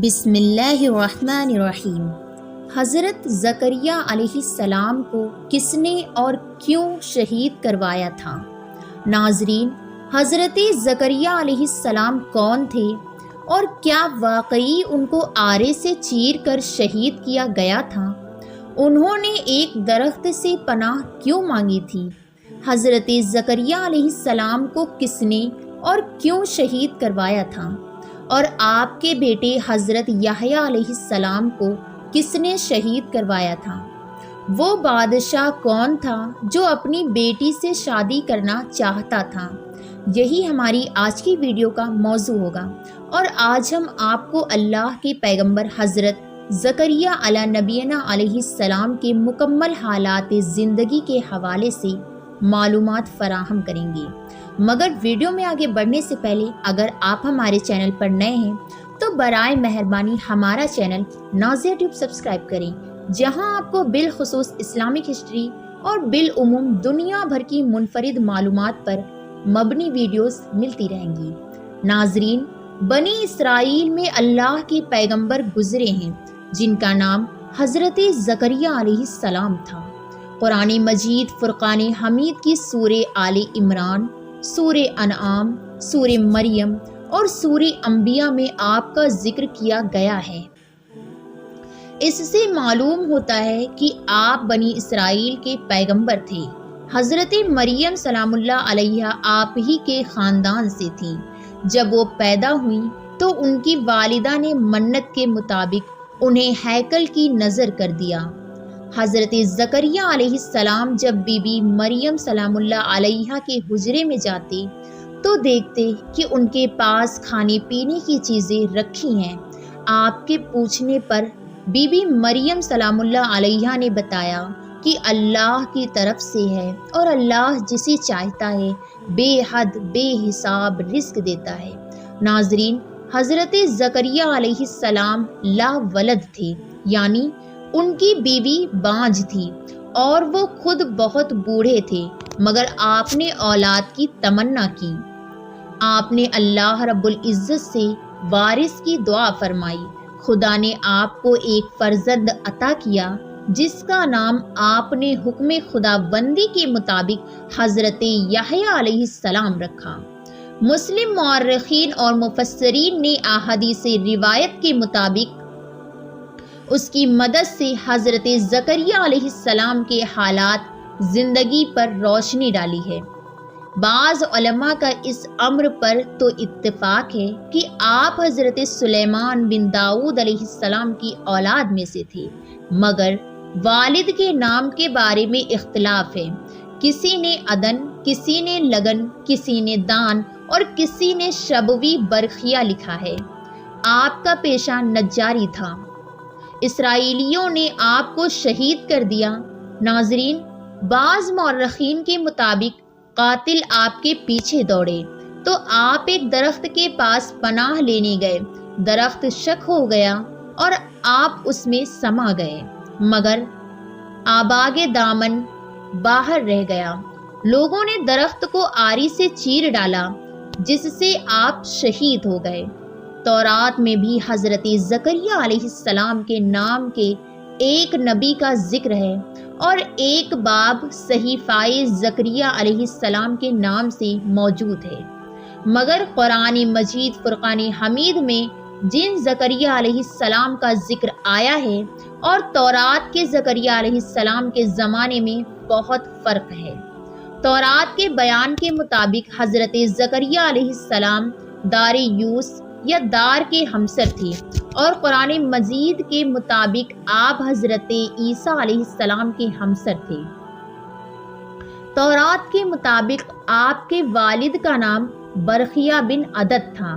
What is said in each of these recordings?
بسم اللہ الرحمن الرحیم۔ حضرت زکریا علیہ السلام کو کس نے اور کیوں شہید کروایا تھا؟ ناظرین، حضرت زکریا علیہ السلام کون تھے اور کیا واقعی ان کو آرے سے چیر کر شہید کیا گیا تھا؟ انہوں نے ایک درخت سے پناہ کیوں مانگی تھی؟ حضرت زکریا علیہ السلام کو کس نے اور کیوں شہید کروایا تھا؟ اور آپ کے بیٹے حضرت یحییٰ علیہ السلام کو کس نے شہید کروایا تھا؟ وہ بادشاہ کون تھا جو اپنی بیٹی سے شادی کرنا چاہتا تھا؟ یہی ہماری آج کی ویڈیو کا موضوع ہوگا، اور آج ہم آپ کو اللہ کے پیغمبر حضرت زکریا علیہ نبینا علیہ السلام کے مکمل حالات زندگی کے حوالے سے معلومات فراہم کریں گے۔ مگر ویڈیو میں آگے بڑھنے سے پہلے اگر آپ ہمارے چینل پر نئے ہیں تو برائے مہربانی ہمارا چینل نازیہ ٹیوب سبسکرائب کریں، جہاں آپ کو بالخصوص اسلامک ہسٹری اور بالعموم دنیا بھر کی منفرد معلومات پر مبنی ویڈیوز ملتی رہیں گی۔ ناظرین، بنی اسرائیل میں اللہ کے پیغمبر گزرے ہیں جن کا نام حضرت زکریا علیہ السلام تھا۔ قرآن مجید فرقان حمید کی سورہ آل عمران، سورہ انعام، سورہ مریم اور سورہ انبیاء میں آپ کا ذکر کیا گیا ہے۔ اس سے معلوم ہوتا ہے کہ آپ بنی اسرائیل کے پیغمبر تھے۔ حضرت مریم سلام اللہ علیہا آپ ہی کے خاندان سے تھیں۔ جب وہ پیدا ہوئیں تو ان کی والدہ نے منت کے مطابق انہیں ہیکل کی نذر کر دیا۔ حضرت زکریا علیہ السلام جب بی بی مریم سلام اللہ علیہا کے حجرے میں جاتے تو دیکھتے کہ ان کے پاس کھانے پینے کی چیزیں رکھی ہیں۔ آپ کے پوچھنے پر بی بی مریم سلام اللہ علیہا نے بتایا کہ اللہ کی طرف سے ہے اور اللہ جسے چاہتا ہے بے حد بے حساب رزق دیتا ہے۔ ناظرین، حضرت زکریا علیہ السلام لا ولد تھے، یعنی ان کی بیوی بانجھ تھی اور وہ خود بہت بوڑھے تھے، مگر آپ نے اولاد کی تمنا کی۔ آپ نے اللہ رب العزت سے وارث کی دعا فرمائی۔ خدا نے آپ کو ایک فرزند عطا کیا جس کا نام آپ نے حکم خدا بندی کے مطابق حضرت یحییٰ علیہ السلام رکھا۔ مسلم مورخین اور مفسرین نے احادیث روایت کے مطابق اس کی مدد سے حضرت زکریا علیہ السلام کے حالات زندگی پر روشنی ڈالی ہے۔ بعض علماء کا اس امر پر تو اتفاق ہے کہ آپ حضرت سلیمان بن داؤد علیہ السلام کی اولاد میں سے تھے، مگر والد کے نام کے بارے میں اختلاف ہے۔ کسی نے عدن، کسی نے لگن، کسی نے دان اور کسی نے شبوی برخیا لکھا ہے۔ آپ کا پیشہ نجاری تھا۔ اسرائیلیوں نے آپ کو شہید کر دیا۔ ناظرین، بعض مورخین کے مطابق قاتل آپ کے پیچھے دوڑے تو آپ ایک درخت کے پاس پناہ لینے گئے۔ درخت شک ہو گیا اور آپ اس میں سما گئے، مگر آباگ دامن باہر رہ گیا۔ لوگوں نے درخت کو آری سے چیر ڈالا جس سے آپ شہید ہو گئے۔ تورات میں بھی حضرت زکریا علیہ السلام کے نام کے ایک نبی کا ذکر ہے اور ایک باب صحیفہ زکریا علیہ السلام کے نام سے موجود ہے، مگر قرآن مجید فرقان حمید میں جن زکریا علیہ السلام کا ذکر آیا ہے اور تورات کے زکریا علیہ السلام کے زمانے میں بہت فرق ہے۔ تورات کے بیان کے مطابق حضرت زکریا علیہ السلام دار یوس یا دار کے ہمسر تھے، اور قرآن مجید کے مطابق آپ حضرت عیسیٰ علیہ السلام کے ہمسر تھے۔ تورات کے مطابق آپ کے والد کا نام برخیا بن عدد تھا۔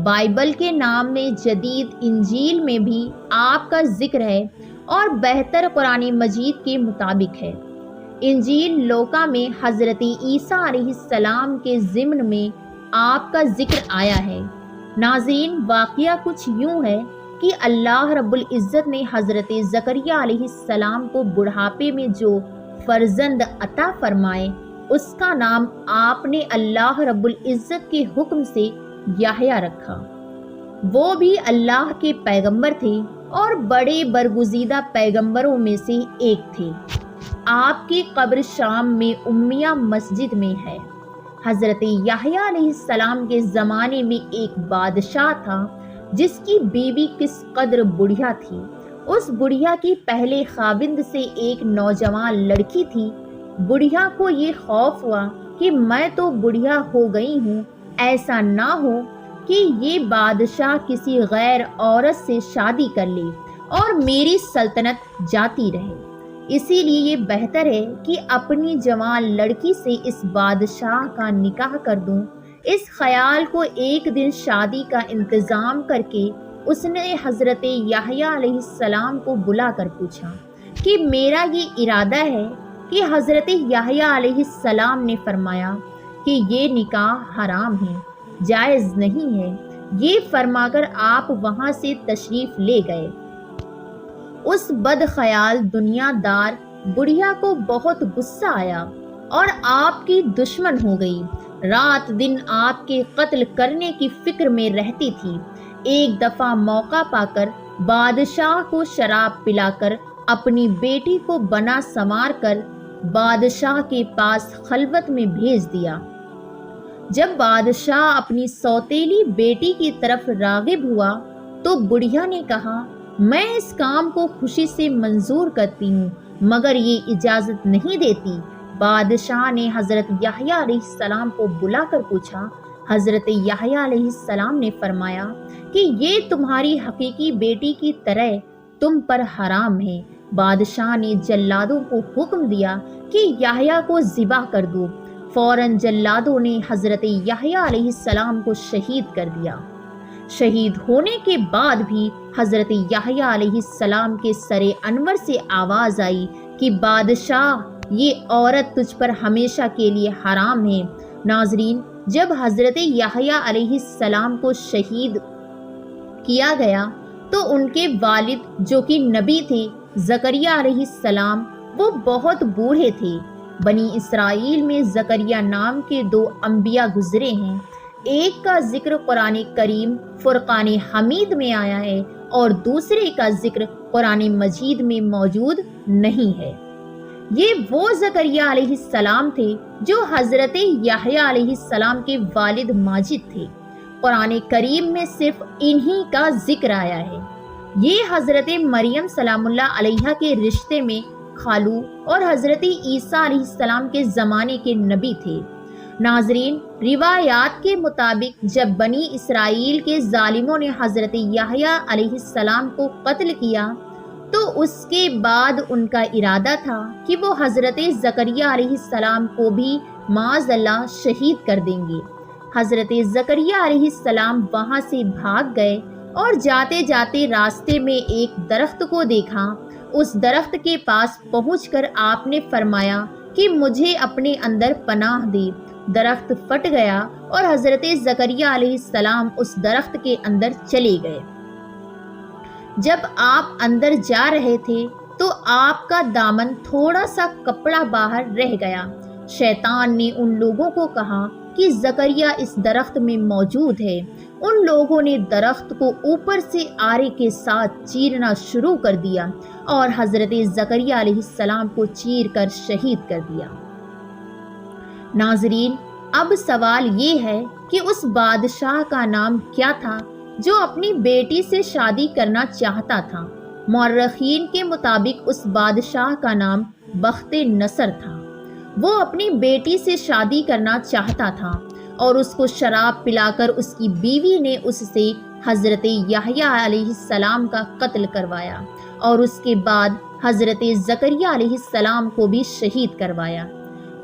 بائبل کے نام میں جدید انجیل میں بھی آپ کا ذکر ہے اور بہتر قرآن مجید کے مطابق ہے۔ انجیل لوکا میں حضرت عیسیٰ علیہ السلام کے ضمن میں آپ کا ذکر آیا ہے۔ ناظرین، واقعہ کچھ یوں ہے کہ اللہ رب العزت نے حضرت زکریا علیہ السلام کو بڑھاپے میں جو فرزند عطا فرمائے اس کا نام آپ نے اللہ رب العزت کے حکم سے یحییٰ رکھا۔ وہ بھی اللہ کے پیغمبر تھے اور بڑے برگزیدہ پیغمبروں میں سے ایک تھے۔ آپ کی قبر شام میں امیہ مسجد میں ہے۔ حضرت یحییٰ علیہ السلام کے زمانے میں ایک بادشاہ تھا جس کی بیوی کس قدر بڑھیا تھی۔ اس بڑھیا کی پہلے خاوند سے ایک نوجوان لڑکی تھی۔ بڑھیا کو یہ خوف ہوا کہ میں تو بڑھیا ہو گئی ہوں، ایسا نہ ہو کہ یہ بادشاہ کسی غیر عورت سے شادی کر لے اور میری سلطنت جاتی رہے، اسی لیے یہ بہتر ہے کہ اپنی جوان لڑکی سے اس بادشاہ کا نکاح کر دوں۔ اس خیال کو ایک دن شادی کا انتظام کر کے اس نے حضرت یحییٰ علیہ السلام کو بلا کر پوچھا کہ میرا یہ ارادہ ہے کہ حضرت یحییٰ علیہ السلام نے فرمایا کہ یہ نکاح حرام ہے، جائز نہیں ہے۔ یہ فرما کر آپ وہاں سے تشریف لے گئے۔ اس بد خیال دنیا دار بڑھیا کو بہت غصہ آیا اور آپ کی دشمن ہو گئی۔ رات دن آپ کے قتل کرنے کی فکر میں رہتی تھی۔ ایک دفعہ موقع پا کر بادشاہ کو شراب پلا کر اپنی بیٹی کو بنا سنوار کر بادشاہ کے پاس خلوت میں بھیج دیا۔ جب بادشاہ اپنی سوتیلی بیٹی کی طرف راغب ہوا تو بڑھیا نے کہا، میں اس کام کو خوشی سے منظور کرتی ہوں مگر یہ اجازت نہیں دیتی۔ بادشاہ نے حضرت یحییٰ علیہ السلام کو بلا کر پوچھا۔ حضرت یحییٰ علیہ السلام نے فرمایا کہ یہ تمہاری حقیقی بیٹی کی طرح تم پر حرام ہے۔ بادشاہ نے جلادوں کو حکم دیا کہ یحییٰ کو ذبح کر دو۔ فوراً جلادوں نے حضرت یحییٰ علیہ السلام کو شہید کر دیا۔ شہید ہونے کے بعد بھی حضرت یحییٰ علیہ السلام کے سر انور سے آواز آئی کہ بادشاہ، یہ عورت تجھ پر ہمیشہ کے لیے حرام ہے۔ ناظرین، جب حضرت یحییٰ علیہ السلام کو شہید کیا گیا تو ان کے والد جو کہ نبی تھے، زکریا علیہ السلام، وہ بہت بوڑھے تھے۔ بنی اسرائیل میں زکریا نام کے 2 انبیاء گزرے ہیں۔ ایک کا ذکر قرآن کریم فرقان حمید میں آیا ہے اور دوسرے کا ذکر قرآن مجید میں موجود نہیں ہے۔ یہ وہ زکریا علیہ السلام تھے جو حضرت یحییٰ علیہ السلام کے والد ماجد تھے۔ قرآن کریم میں صرف انہی کا ذکر آیا ہے۔ یہ حضرت مریم سلام اللہ علیہا کے رشتے میں خالو اور حضرت عیسیٰ علیہ السلام کے زمانے کے نبی تھے۔ ناظرین، روایات کے مطابق جب بنی اسرائیل کے ظالموں نے حضرت یحییٰ علیہ السلام کو قتل کیا تو اس کے بعد ان کا ارادہ تھا کہ وہ حضرت زکریا علیہ السلام کو بھی معاذ اللہ شہید کر دیں گے۔ حضرت زکریا علیہ السلام وہاں سے بھاگ گئے اور جاتے جاتے راستے میں ایک درخت کو دیکھا۔ اس درخت کے پاس پہنچ کر آپ نے فرمایا کہ مجھے اپنے اندر پناہ دے۔ درخت پھٹ گیا اور حضرت زکریا علیہ السلام اس درخت کے اندر چلے گئے۔ جب آپ اندر جا رہے تھے تو آپ کا دامن تھوڑا سا کپڑا باہر رہ گیا۔ شیطان نے ان لوگوں کو کہا کہ زکریا اس درخت میں موجود ہے۔ ان لوگوں نے درخت کو اوپر سے آرے کے ساتھ چیرنا شروع کر دیا اور حضرت زکریا علیہ السلام کو چیر کر شہید کر دیا۔ ناظرین، اب سوال یہ ہے کہ اس بادشاہ کا نام کیا تھا جو اپنی بیٹی سے شادی کرنا چاہتا تھا؟ مورخین کے مطابق اس بادشاہ کا نام بخت نصر تھا۔ وہ اپنی بیٹی سے شادی کرنا چاہتا تھا اور اس کو شراب پلا کر اس کی بیوی نے اس سے حضرت یحییٰ علیہ السلام کا قتل کروایا اور اس کے بعد حضرت زکریا علیہ السلام کو بھی شہید کروایا۔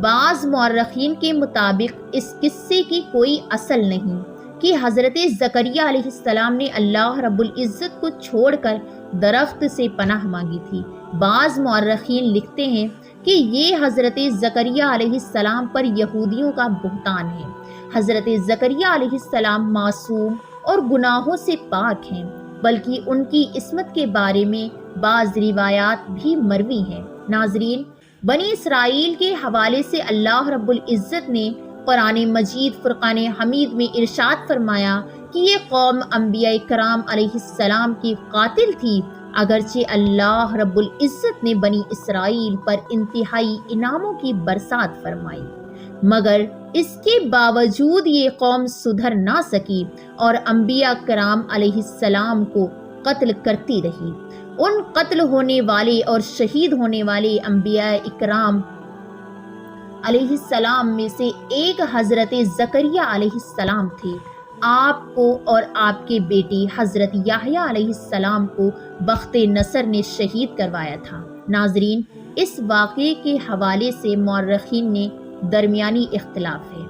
بعض مورخین کے مطابق اس قصے کی کوئی اصل نہیں کہ حضرت زکریا علیہ السلام نے اللہ رب العزت کو چھوڑ کر درخت سے پناہ مانگی تھی۔ بعض مورخین لکھتے ہیں کہ یہ حضرت زکریا علیہ السلام پر یہودیوں کا بہتان ہے۔ حضرت زکریا علیہ السلام معصوم اور گناہوں سے پاک ہیں، بلکہ ان کی عصمت کے بارے میں بعض روایات بھی مروی ہیں۔ ناظرین، بنی اسرائیل کے حوالے سے اللہ رب العزت نے قرآن مجید فرقان حمید میں ارشاد فرمایا کہ یہ قوم انبیاء کرام علیہ السلام کی قاتل تھی، اگرچہ اللہ رب العزت نے بنی اسرائیل پر انتہائی انعاموں کی برسات فرمائی، مگر اس کے باوجود یہ قوم سدھر نہ سکی اور انبیاء کرام علیہ السلام کو قتل کرتی رہی۔ ان قتل ہونے والے اور شہید ہونے والے انبیاء اکرام علیہ السلام میں سے ایک حضرت زکریا علیہ السلام تھے۔ آپ کو اور آپ کے بیٹے حضرت یحییٰ علیہ السلام کو بخت نصر نے شہید کروایا تھا۔ ناظرین، اس واقعے کے حوالے سے مورخین نے درمیانی اختلاف ہے،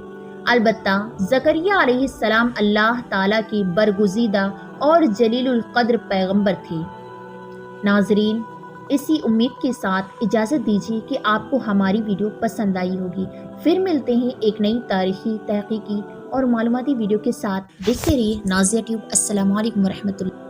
البتہ زکریا علیہ السلام اللہ تعالیٰ کے برگزیدہ اور جلیل القدر پیغمبر تھے۔ ناظرین، اسی امید کے ساتھ اجازت دیجیے کہ آپ کو ہماری ویڈیو پسند آئی ہوگی۔ پھر ملتے ہیں ایک نئی تاریخی، تحقیقی اور معلوماتی ویڈیو کے ساتھ۔ دیکھتے رہیے نازیہ ٹیوب۔ السلام علیکم ورحمۃ اللہ۔